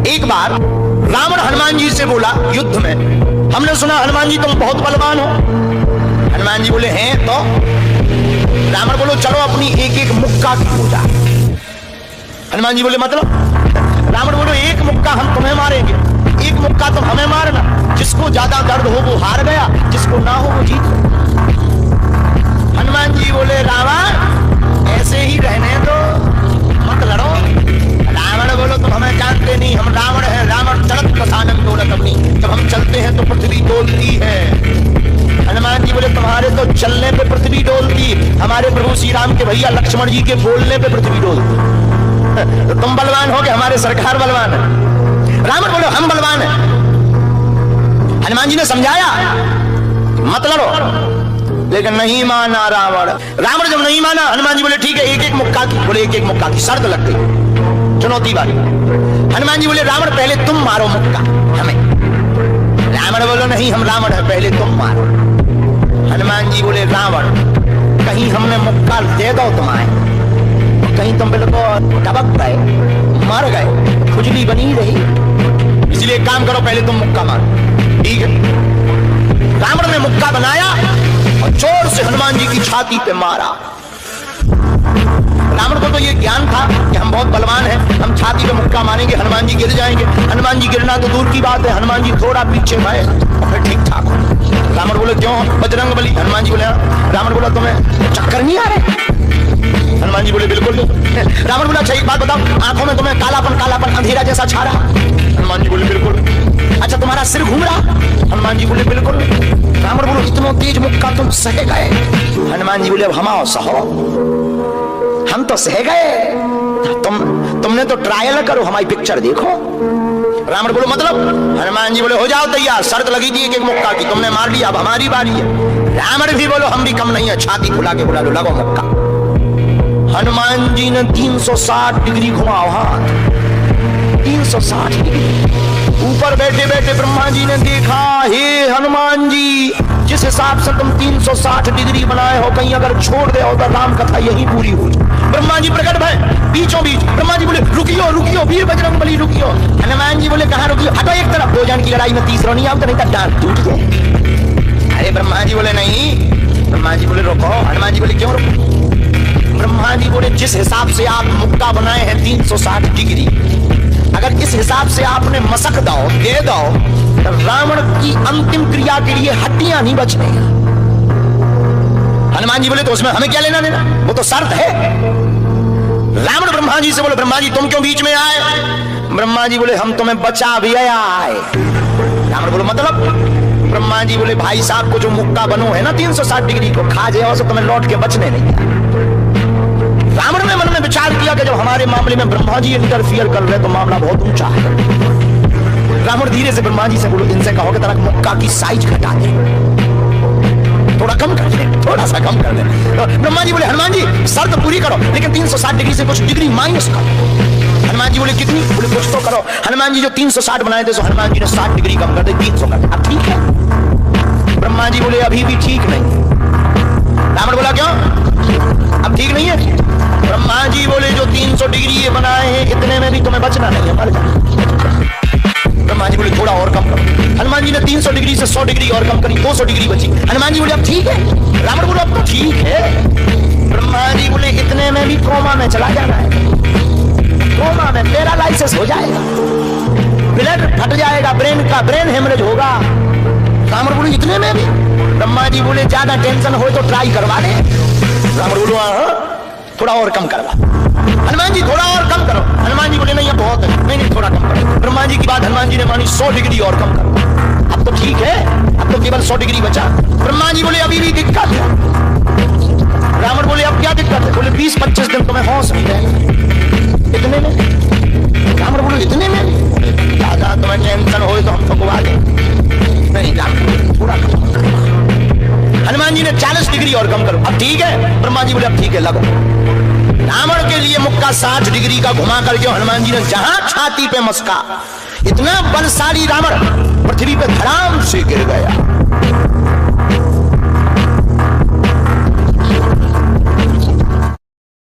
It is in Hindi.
एक बार रावण हनुमान जी से बोला युद्ध में, हमने सुना हनुमान जी तुम बहुत बलवान हो। हनुमान जी बोले हैं तो? रावण बोलो चलो अपनी एक एक मुक्का की पूजा। हनुमान जी बोले मतलब? रावण बोलो एक मुक्का हम तुम्हें मारेंगे, एक मुक्का तुम हमें मारना। जिसको ज्यादा दर्द हो वो हार गया, जिसको ना हो वो जीत गया। हनुमान जी बोले रावण ऐसे ही रहने दो, मत लड़ो। रावण बोलो तुम हमें जानते नहीं, हम रावण है। रावण चलत प्रसादम दौलत अपनी, जब हम चलते हैं तो पृथ्वी डोलती है। हनुमान जी बोले तुम्हारे तो चलने पे पृथ्वी डोलती, हमारे प्रभु श्री राम के भैया लक्ष्मण जी के बोलने पे पृथ्वी डोलती। तो तुम बलवान हो कि हमारे सरकार बलवान है? रावण बोलो हम बलवान है। हनुमान जी ने समझाया मत लड़ो, लेकिन नहीं माना रावण। रावण जब नहीं माना, हनुमान जी बोले ठीक है एक एक मुक्का की। बोले एक एक मुक्का की शर्त लग गई, चुनौती वाली। हनुमान जी बोले रावण पहले तुम मारो मुक्का हमें। रावण बोलो नहीं हम रावण है, पहले तुम मारो। हनुमान जी बोले रावण कहीं हमने मुक्का दे दो तुम्हारे, कहीं तुम बिल्कुल टपक गए, मर गए, खुजली बनी रही, इसलिए काम करो पहले तुम मुक्का मारो। ठीक है। रावण ने मुक्का बनाया और जोर से हनुमान जी की छाती पे मारा। रावण को तो ये ज्ञान था कि हम बहुत बलवान हैं, हम छाती पे मुक्का मारेंगे हनुमान जी गिर जाएंगे। हनुमान जी गिरना तो दूर की बात है, हनुमान जी थोड़ा पीछे गए और फिर ठीक ठाक हो। रावण बोले क्यों बजरंग बली? हनुमान जी बोले रावण बोला तुम्हें चक्कर नहीं आ रहे? हनुमान जी बोले बिल्कुल नहीं। रावण बोला अच्छा एक बात बताओ, आंखों में तुम्हें कालापन कालापन अंधेरा जैसा छा रहा? हनुमान जी बोले बिल्कुल। अच्छा तुम्हारा सिर घूम रहा? हनुमान जी बोले बिल्कुल। रावण बोलो इतना तेज मुक्का तुम सह गए? हनुमान जी बोले अब हम आओ सहो, हम तो सह गए, तुमने तो ट्रायल करो, हमारी पिक्चर देखो। रावण बोलो मतलब? हनुमान जी बोले हो जाओ तैयार, शर्त लगी थी एक एक मुक्का की, तुमने मार लिया, अब हमारी बारी है। रावण भी बोलो हम भी कम नहीं है, छाती खुला के बोला लो लगो मुक्का। हनुमान जी ने 360 डिग्री घुमाओ हाथ, 360 डिग्री। ऊपर बैठे बैठे ब्रह्मा जी ने देखा, हे हनुमान जी जिस हिसाब से तुम 360 डिग्री बनाए हो, कहीं अगर छोड़ दे हो तो राम कथा यही पूरी हो जाए। ब्रह्मा जी प्रकट भय बीचों बीच। ब्रह्मा जी बोले रुकियो रुकियो वीर बजरंग बली रुकियो। हनुमान जी बोले कहां रुकियो? हटो एक तरफ, दो जन की लड़ाई में तीसरा नहीं आओ तो नहीं तो डांट टूट जाए। अरे ब्रह्मा जी बोले नहीं। ब्रह्मा जी बोले रुको। हनुमान जी बोले क्यों रुको? ब्रह्मा जी बोले जिस हिसाब से आप मुक्का बनाए हैं 360 डिग्री, अगर इस हिसाब से आपने मसक दो दे दो तो रावण की अंतिम क्रिया के लिए हड्डियां नहीं बचने। हनुमान जी बोले तो उसमें हमें क्या लेना देना, वो तो शर्त है। रावण ब्रह्मा जी से बोले ब्रह्मा जी तुम क्यों बीच में आए? ब्रह्मा जी बोले हम तुम्हें बचा भी आए। रावण बोलो मतलब? ब्रह्मा जी बोले भाई साहब को जो मुक्का बनो है ना 360 डिग्री को खा जाए तो तुम्हें लौट के बचने नहीं दिया। रावण ने मन में विचार किया कि जब हमारे मामले में ब्रह्मा जी इंटरफियर कर रहे तो मामला बहुत ऊंचा है। रावण धीरे से ब्रह्मा जी से बोलो इनसे कहो कि तेरा मुक्का की साइज घटा दे, थोड़ा कम कर दे, थोड़ा सा कम कर दे। तो ब्रह्मा जी बोले हनुमान जी शर्त पूरी करो, लेकिन 360 डिग्री से कुछ डिग्री माइनस करो। हनुमान जी बोले कितनी? बोले कुछ तो करो। हनुमान जी जो 360 बनाए थे, हनुमान जी ने 60 डिग्री कम कर दे, 300 कर दे। अब ठीक है? ब्रह्मा जी बोले अभी भी ठीक नहीं। रावण बोला क्यों अब ठीक नहीं है? ब्रह्मा जी बोले जो 300 डिग्री ये बनाए हैं इतने में भी तुम्हें बचना नहीं है, मर जाना। ब्रह्मा जी बोले थोड़ा और कम करो। हनुमान जी ने 300 डिग्री से 100 डिग्री और कम करी, 200 डिग्री बची। हनुमान जी बोले अब ठीक है? रावण बोले अब तो ठीक है। ब्रह्मा जी बोले इतने में भी कोमा में चला जाना है, कोमा में पैरालाइसिस हो जाएगा, ब्लड फट जाएगा, ब्रेन हेमरेज होगा। रावण बोले इतने में भी? ब्रह्मा जी बोले ज्यादा टेंशन हो तो ट्राई करवा दे। रावण बोलो थोड़ा और कम करवा। हनुमान जी थोड़ा और कम करो। हनुमान जी बोले नहीं अब बहुत है, नहीं थोड़ा कम करो। ब्रह्मा जी की बात हनुमान जी ने मानी, 100 डिग्री और कम करो। अब तो ठीक है, अब तो केवल 100 डिग्री बचा। ब्रह्मा जी बोले अभी भी दिक्कत है। रावण बोले अब क्या दिक्कत है? बोले 20-25 दिन तुम्हें होश नहीं रहेगा। इतने में? रावण बोले इतने में? दादा तुम्हें टेंशन हो तो हम ठुकवा दें। नहीं थोड़ा कम करो। हनुमान जी ने 40 डिग्री और कम करो। अब ठीक है? ब्रह्मा जी बोले अब ठीक है लगो। रावण के लिए मुक्का 60 डिग्री का घुमा करके हनुमान जी ने जहां छाती पे मस्का, इतना बलशाली रावण पृथ्वी पे धड़ाम से गिर गया।